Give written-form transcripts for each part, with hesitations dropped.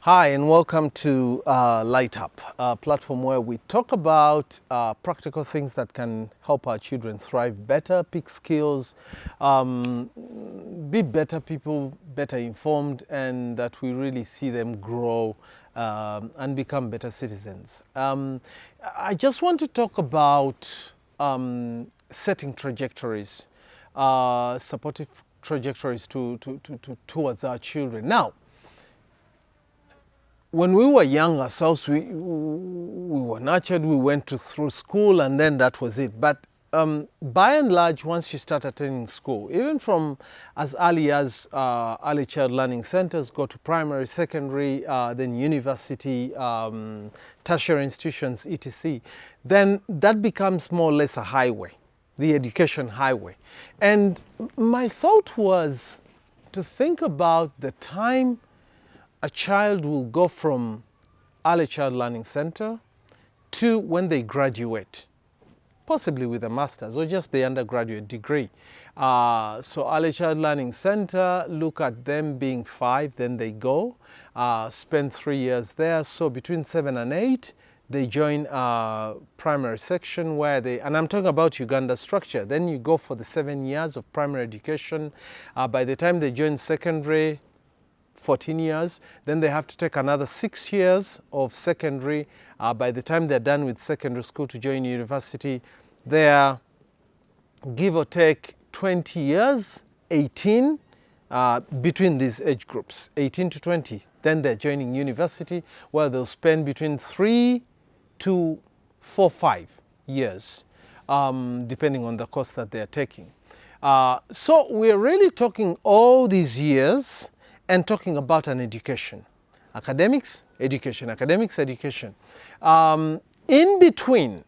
Hi, and welcome to Light Up, a platform where we talk about practical things that can help our children thrive better, pick skills, be better people, better informed, and that we really see them grow and become better citizens. I just want to talk about setting trajectories, supportive trajectories towards our children. Now, when we were young ourselves, we were nurtured, we went through school, and then that was it. But by and large, once you start attending school, even from as early as early child learning centers, go to primary, secondary, then university, tertiary institutions, etc., then that becomes more or less a highway, the education highway. And my thought was to think about the time a child will go from early child learning center to when they graduate, possibly with a master's or just the undergraduate degree. So early child learning center, look at them being 5, then they go, spend 3 years there. So between 7 and 8, they join primary section where they, and I'm talking about Uganda structure, then you go for the 7 years of primary education. By the time they join secondary, 14 years, then they have to take another 6 years of secondary. By the time they're done with secondary school to join university, they're give or take 20 years, 18, between these age groups, 18 to 20. Then they're joining university where they'll spend between 3 to 4, 5 years, depending on the course that they're taking. So we're really talking all these years and talking about an education. Academics, education, academics, education. In between,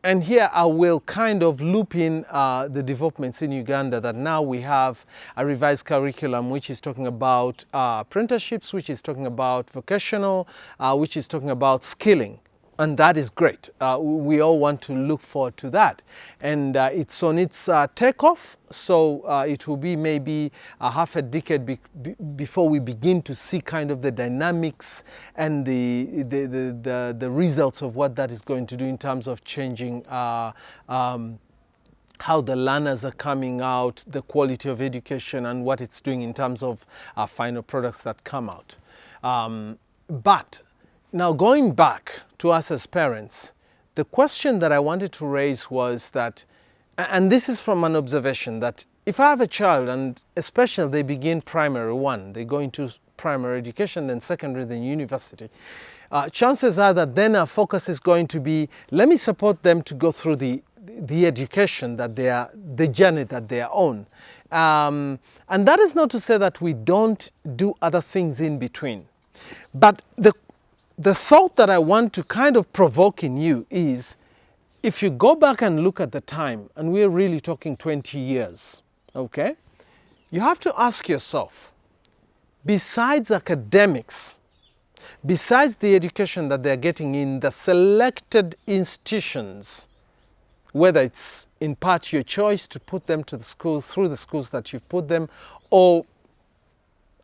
and here I will kind of loop in the developments in Uganda, that now we have a revised curriculum which is talking about apprenticeships, which is talking about vocational, which is talking about skilling. And that is great. We all want to look forward to that. And it's on its takeoff, so it will be maybe a half a decade before we begin to see kind of the dynamics and the results of what that is going to do in terms of changing how the learners are coming out, the quality of education, and what it's doing in terms of final products that come out. But now, going back to us as parents, the question that I wanted to raise was that, and this is from an observation, that if I have a child, and especially they begin primary 1, they go into primary education, then secondary, then university, chances are that then our focus is going to be, let me support them to go through the education that they are, the journey that they are on. And that is not to say that we don't do other things in between. But the thought that I want to kind of provoke in you is, if you go back and look at the time, and we're really talking 20 years, okay? You have to ask yourself, besides academics, besides the education that they're getting in the selected institutions, whether it's in part your choice to put them to the school through the schools that you've put them, or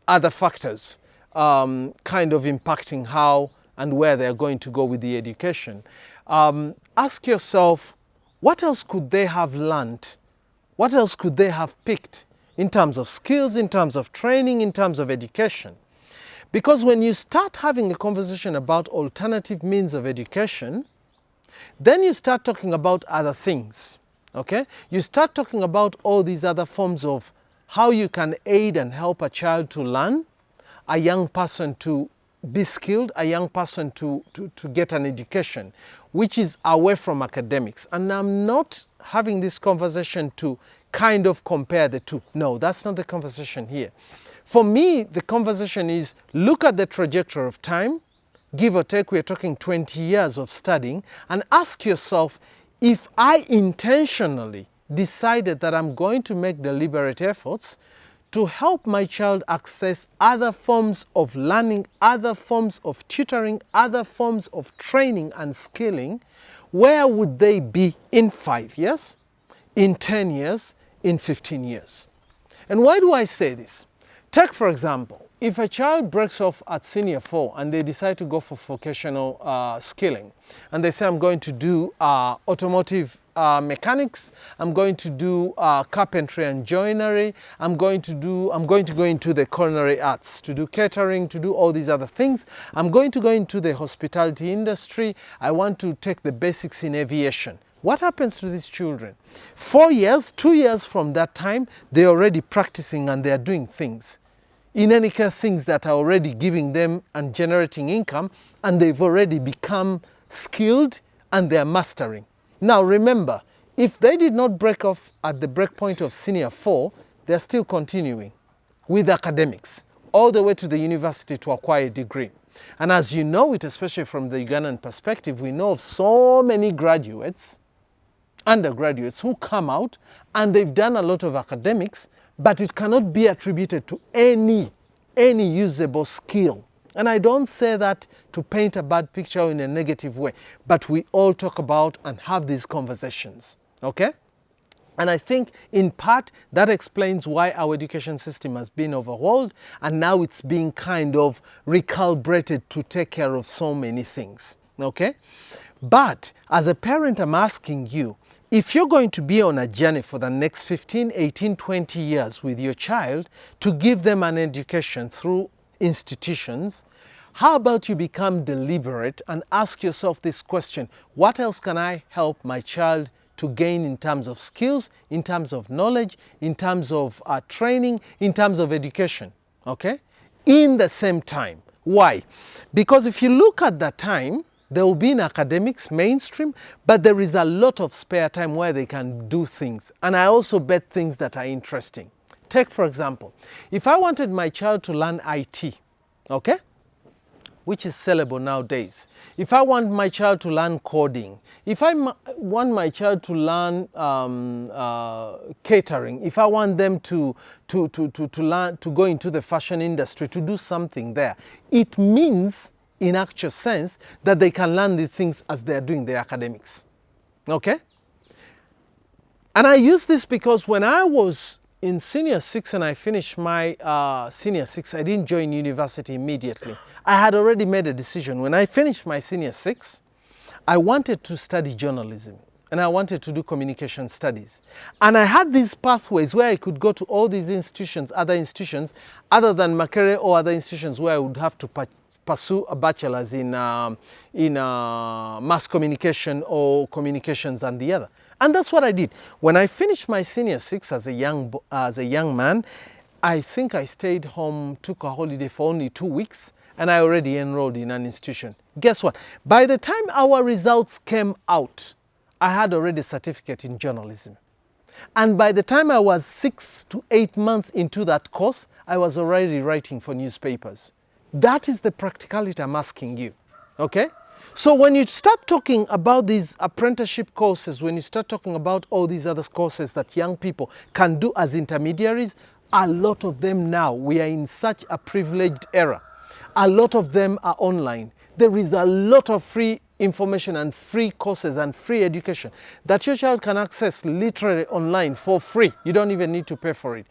other factors kind of impacting how and where they're going to go with the education. Ask yourself, what else could they have learned? What else could they have picked in terms of skills, in terms of training, in terms of education? Because when you start having a conversation about alternative means of education, then you start talking about other things, okay? You start talking about all these other forms of how you can aid and help a child to learn, a young person to be skilled, a young person to get an education, which is away from academics. And I'm not having this conversation to kind of compare the two. No, that's not the conversation here. For me, the conversation is, look at the trajectory of time, give or take, we're talking 20 years of studying, and ask yourself, if I intentionally decided that I'm going to make deliberate efforts to help my child access other forms of learning, other forms of tutoring, other forms of training and skilling, where would they be in 5 years, in 10 years, in 15 years? And why do I say this? Take, for example, if a child breaks off at senior 4 and they decide to go for vocational skilling, and they say, I'm going to do automotive mechanics, I'm going to do carpentry and joinery, I'm going to go into the culinary arts, to do catering, to do all these other things, I'm going to go into the hospitality industry, I want to take the basics in aviation. What happens to these children? 4 years, 2 years from that time, they're already practicing and they're doing things. In any case, things that are already giving them and generating income, and they've already become skilled and they're mastering. Now remember, if they did not break off at the break point of senior 4, they're still continuing with academics all the way to the university to acquire a degree. And as you know it, especially from the Ugandan perspective, we know of so many graduates, undergraduates, who come out and they've done a lot of academics, but it cannot be attributed to any usable skill. And I don't say that to paint a bad picture in a negative way, but we all talk about and have these conversations, okay? And I think in part that explains why our education system has been overhauled and now it's being kind of recalibrated to take care of so many things, okay? But as a parent, I'm asking you, if you're going to be on a journey for the next 15, 18, 20 years with your child to give them an education through institutions, how about you become deliberate and ask yourself this question: what else can I help my child to gain in terms of skills, in terms of knowledge, in terms of training, in terms of education, okay? In the same time. Why? Because if you look at the time, there will be in academics, mainstream, but there is a lot of spare time where they can do things. And I also bet things that are interesting. Take, for example, if I wanted my child to learn IT, okay, which is sellable nowadays. If I want my child to learn coding, if I want my child to learn catering, if I want them to learn to go into the fashion industry, to do something there, it means in actual sense that they can learn these things as they're doing their academics, okay? And I use this because when I was in senior 6 and I finished my senior 6, I didn't join university immediately. I had already made a decision. When I finished my senior 6, I wanted to study journalism and I wanted to do communication studies. And I had these pathways where I could go to all these institutions other than Makerere or other institutions where I would have to pursue a bachelor's in mass communication or communications and the other. And that's what I did. When I finished my senior 6 as a young man, I think I stayed home, took a holiday for only 2 weeks, and I already enrolled in an institution. Guess what? By the time our results came out, I had already a certificate in journalism. And by the time I was 6 to 8 months into that course, I was already writing for newspapers. That is the practicality I'm asking you, okay? So when you start talking about these apprenticeship courses, when you start talking about all these other courses that young people can do as intermediaries, a lot of them now, we are in such a privileged era. A lot of them are online. There is a lot of free information and free courses and free education that your child can access literally online for free. You don't even need to pay for it.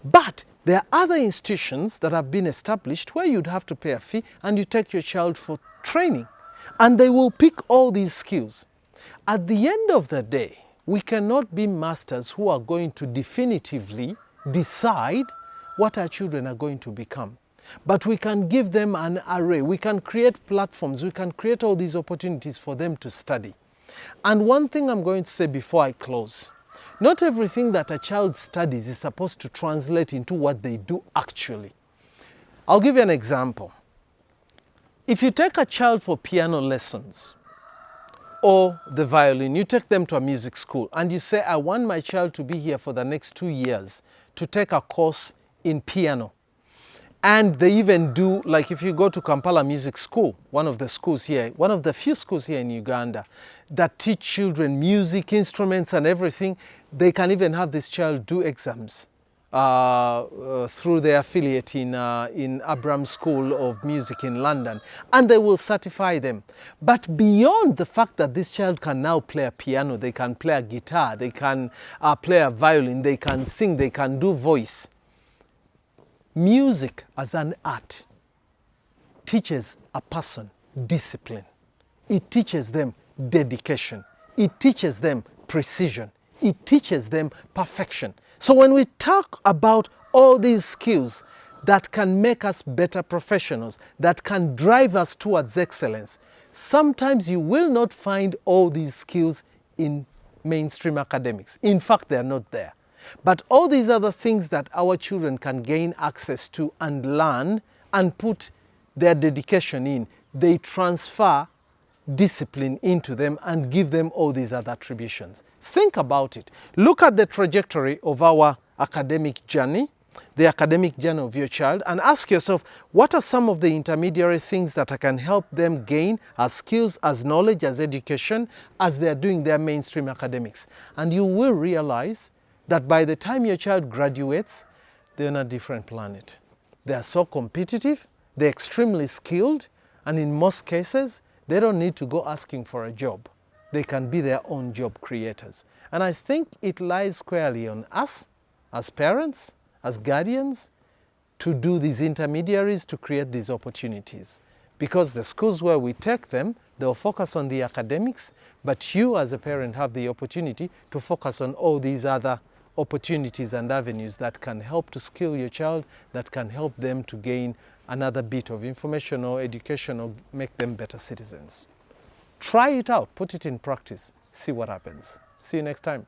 But there are other institutions that have been established where you'd have to pay a fee and you take your child for training and they will pick all these skills. At the end of the day, we cannot be masters who are going to definitively decide what our children are going to become. But we can give them an array. We can create platforms. We can create all these opportunities for them to study. And one thing I'm going to say before I close, not everything that a child studies is supposed to translate into what they do actually. I'll give you an example. If you take a child for piano lessons or the violin, you take them to a music school and you say, I want my child to be here for the next 2 years to take a course in piano. And they even do, like if you go to Kampala Music School, one of the schools here, one of the few schools here in Uganda that teach children music, instruments and everything, they can even have this child do exams through their affiliate in Abraham School of Music in London, and they will certify them. But beyond the fact that this child can now play a piano, they can play a guitar, they can play a violin, they can sing, they can do voice, Music as an art teaches a person discipline. It teaches them dedication. It teaches them precision. It teaches them perfection. So when we talk about all these skills that can make us better professionals, that can drive us towards excellence, sometimes you will not find all these skills in mainstream academics. In fact, they are not there. But all these other things that our children can gain access to and learn and put their dedication in, they transfer discipline into them and give them all these other attributions. Think about it. Look at the trajectory of our academic journey, the academic journey of your child, and ask yourself, what are some of the intermediary things that can help them gain as skills, as knowledge, as education, as they're doing their mainstream academics? And you will realize that by the time your child graduates, they're on a different planet. They are so competitive, they're extremely skilled, and in most cases, they don't need to go asking for a job. They can be their own job creators. And I think it lies squarely on us, as parents, as guardians, to do these intermediaries, to create these opportunities. Because the schools where we take them, they'll focus on the academics, but you as a parent have the opportunity to focus on all these other opportunities and avenues that can help to skill your child, that can help them to gain another bit of information or education or make them better citizens. Try it out, put it in practice, see what happens. See you next time.